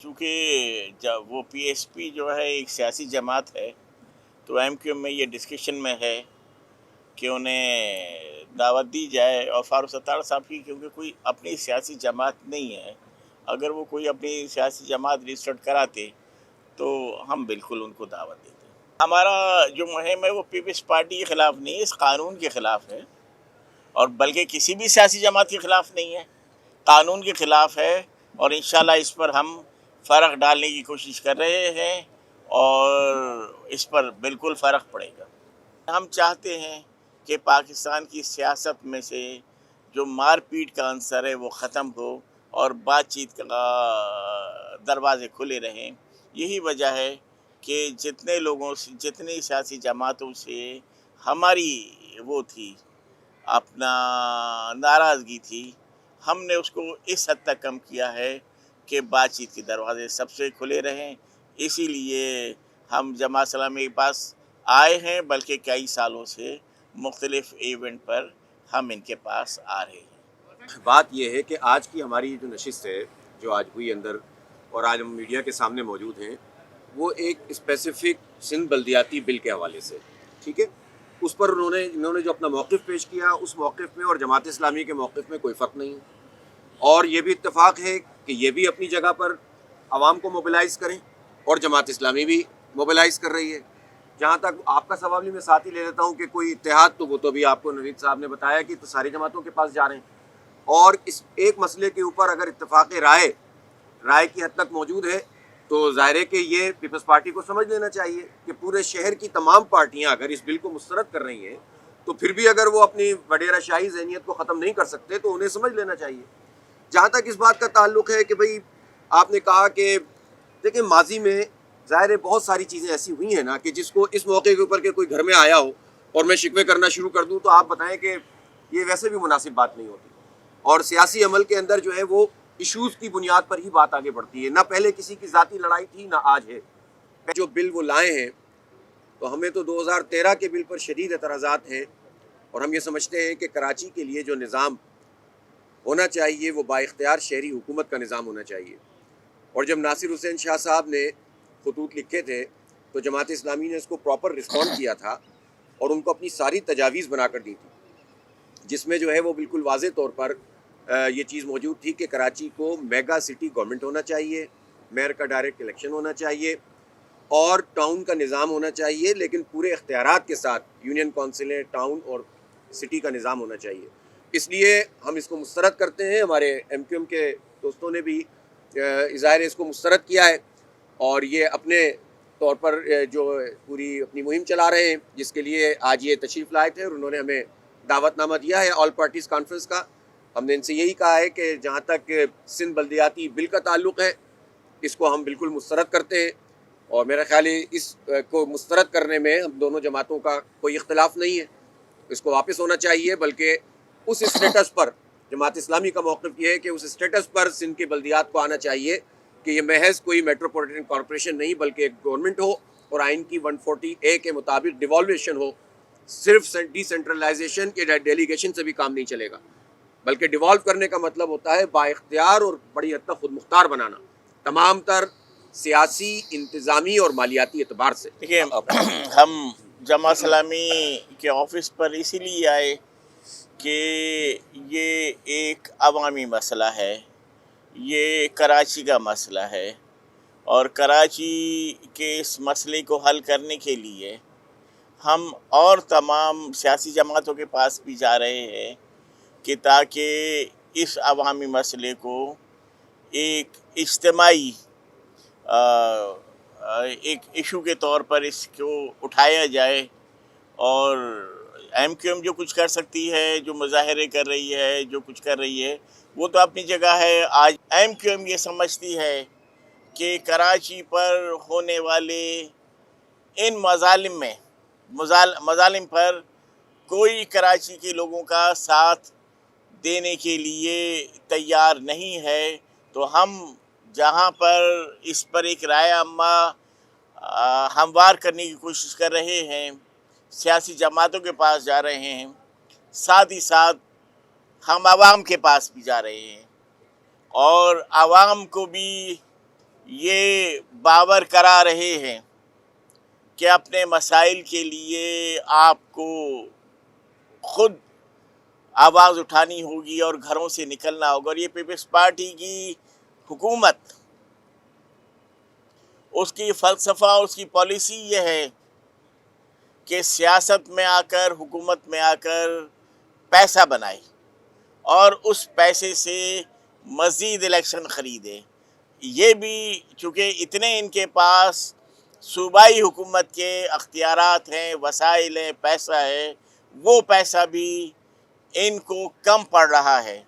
چونکہ جب وہ پی ایس پی جو ہے ایک سیاسی جماعت ہے، تو ایم کیو ایم میں یہ ڈسکشن میں ہے کہ انہیں دعوت دی جائے، اور فاروق ستار صاحب کی کیونکہ کوئی اپنی سیاسی جماعت نہیں ہے، اگر وہ کوئی اپنی سیاسی جماعت رجسٹرڈ کراتے تو ہم بالکل ان کو دعوت دیتے۔ ہمارا جو مہم ہے وہ پیپلز پارٹی کے خلاف نہیں ہے، اس قانون کے خلاف ہے، اور بلکہ کسی بھی سیاسی جماعت کے خلاف نہیں ہے، قانون کے خلاف ہے، اور انشاءاللہ اس پر ہم فرق ڈالنے کی کوشش کر رہے ہیں، اور اس پر بالکل فرق پڑے گا۔ ہم چاہتے ہیں کہ پاکستان کی سیاست میں سے جو مار پیٹ کا عنصر ہے وہ ختم ہو، اور بات چیت کا دروازے کھلے رہیں۔ یہی وجہ ہے کہ جتنی سیاسی جماعتوں سے ہماری وہ تھی، اپنا ناراضگی تھی، ہم نے اس کو اس حد تک کم کیا ہے کہ بات چیت کے دروازے سب سے کھلے رہیں۔ اسی لیے ہم جماعت اسلامی کے پاس آئے ہیں، بلکہ کئی سالوں سے مختلف ایونٹ پر ہم ان کے پاس آ رہے ہیں۔ بات یہ ہے کہ آج کی ہماری جو نشست ہے، جو آج ہوئی اندر، اور آج ہم میڈیا کے سامنے موجود ہیں، وہ ایک اسپیسیفک سندھ بلدیاتی بل کے حوالے سے، ٹھیک ہے، اس پر انہوں نے جو اپنا موقف پیش کیا، اس موقف میں اور جماعت اسلامی کے موقف میں کوئی فرق نہیں ہے، اور یہ بھی اتفاق ہے کہ یہ بھی اپنی جگہ پر عوام کو موبلائز کریں، اور جماعت اسلامی بھی موبلائز کر رہی ہے۔ جہاں تک آپ کا سوال بھی میں ساتھ ہی لے لیتا ہوں کہ کوئی اتحاد، تو وہ تو بھی آپ کو نوید صاحب نے بتایا کہ تو ساری جماعتوں کے پاس جا رہے ہیں، اور اس ایک مسئلے کے اوپر اگر اتفاق رائے کی حد تک موجود ہے، تو ظاہر ہے کہ یہ پیپلز پارٹی کو سمجھ لینا چاہیے کہ پورے شہر کی تمام پارٹیاں اگر اس بل کو مسترد کر رہی ہیں، تو پھر بھی اگر وہ اپنی وڈیرہ شاہی ذہنیت کو ختم نہیں کر سکتے تو انہیں سمجھ لینا چاہیے۔ جہاں تک اس بات کا تعلق ہے کہ بھئی آپ نے کہا کہ دیکھیں ماضی میں ظاہر ہے بہت ساری چیزیں ایسی ہوئی ہیں نا کہ جس کو اس موقع کے اوپر کہ کوئی گھر میں آیا ہو اور میں شکوے کرنا شروع کر دوں، تو آپ بتائیں کہ یہ ویسے بھی مناسب بات نہیں ہوتی، اور سیاسی عمل کے اندر جو ہے وہ ایشوز کی بنیاد پر ہی بات آگے بڑھتی ہے، نہ پہلے کسی کی ذاتی لڑائی تھی نہ آج ہے۔ جو بل وہ لائے ہیں، تو ہمیں تو 2013 کے بل پر شدید اعتراضات ہیں، اور ہم یہ سمجھتے ہیں کہ کراچی کے لیے جو نظام ہونا چاہیے وہ با اختیار شہری حکومت کا نظام ہونا چاہیے۔ اور جب ناصر حسین شاہ صاحب نے خطوط لکھے تھے تو جماعت اسلامی نے اس کو پراپر رسپونڈ کیا تھا، اور ان کو اپنی ساری تجاویز بنا کر دی تھی، جس میں جو ہے وہ بالکل واضح طور پر یہ چیز موجود تھی کہ کراچی کو میگا سٹی گورنمنٹ ہونا چاہیے، میئر کا ڈائریکٹ الیکشن ہونا چاہیے، اور ٹاؤن کا نظام ہونا چاہیے، لیکن پورے اختیارات کے ساتھ یونین کونسلیں، ٹاؤن اور سٹی کا نظام ہونا چاہیے۔ اس لیے ہم اس کو مسترد کرتے ہیں، ہمارے ایم کیو ایم کے دوستوں نے بھی ظاہر اس کو مسترد کیا ہے، اور یہ اپنے طور پر جو پوری اپنی مہم چلا رہے ہیں، جس کے لیے آج یہ تشریف لائے تھے، اور انہوں نے ہمیں دعوت نامہ دیا ہے آل پارٹیز کانفرنس کا۔ ہم نے ان سے یہی کہا ہے کہ جہاں تک سندھ بلدیاتی بل کا تعلق ہے، اس کو ہم بالکل مسترد کرتے ہیں، اور میرا خیال ہے اس کو مسترد کرنے میں ہم دونوں جماعتوں کا کوئی اختلاف نہیں ہے، اس کو واپس ہونا چاہیے، بلکہ اس اسٹیٹس پر جماعت اسلامی کا موقف یہ ہے کہ اس اسٹیٹس پر سندھ کی بلدیات کو آنا چاہیے کہ یہ محض کوئی میٹروپولیٹن کارپوریشن نہیں بلکہ ایک گورنمنٹ ہو، اور آئین کی 140A کے مطابق ڈیوالویشن ہو۔ صرف ڈی سینٹرلائزیشن کے ڈیلیگیشن سے بھی کام نہیں چلے گا، بلکہ ڈیوالو کرنے کا مطلب ہوتا ہے با اختیار اور بڑی حد تک خود مختار بنانا، تمام تر سیاسی، انتظامی اور مالیاتی اعتبار سے۔ دیکھیے، ہم جماعت اسلامی کے آفس پر اسی لیے آئے کہ یہ ایک عوامی مسئلہ ہے، یہ کراچی کا مسئلہ ہے، اور کراچی کے اس مسئلے کو حل کرنے کے لیے ہم اور تمام سیاسی جماعتوں کے پاس بھی جا رہے ہیں کہ تاکہ اس عوامی مسئلے کو ایک اجتماعی ایک ایشو کے طور پر اس کو اٹھایا جائے، اور ایم کیو ایم جو کچھ کر سکتی ہے، جو مظاہرے کر رہی ہے، جو کچھ کر رہی ہے، وہ تو اپنی جگہ ہے۔ آج ایم کیو ایم یہ سمجھتی ہے کہ کراچی پر ہونے والے ان مظالم پر کوئی کراچی کے لوگوں کا ساتھ دینے کے لیے تیار نہیں ہے، تو ہم جہاں پر اس پر ایک رائے عامہ ہموار کرنے کی کوشش کر رہے ہیں، سیاسی جماعتوں کے پاس جا رہے ہیں، ساتھ ہی ساتھ ہم عوام کے پاس بھی جا رہے ہیں، اور عوام کو بھی یہ باور کرا رہے ہیں کہ اپنے مسائل کے لیے آپ کو خود آواز اٹھانی ہوگی اور گھروں سے نکلنا ہوگا. اور یہ پیپلز پارٹی کی حکومت، اس کی فلسفہ، اس کی پالیسی یہ ہے کہ سیاست میں آ کر، حکومت میں آ کر پیسہ بنائے اور اس پیسے سے مزید الیکشن خریدے. یہ بھی چونکہ اتنے ان کے پاس صوبائی حکومت کے اختیارات ہیں، وسائل ہیں، پیسہ ہے، وہ پیسہ بھی ان کو کم پڑ رہا ہے.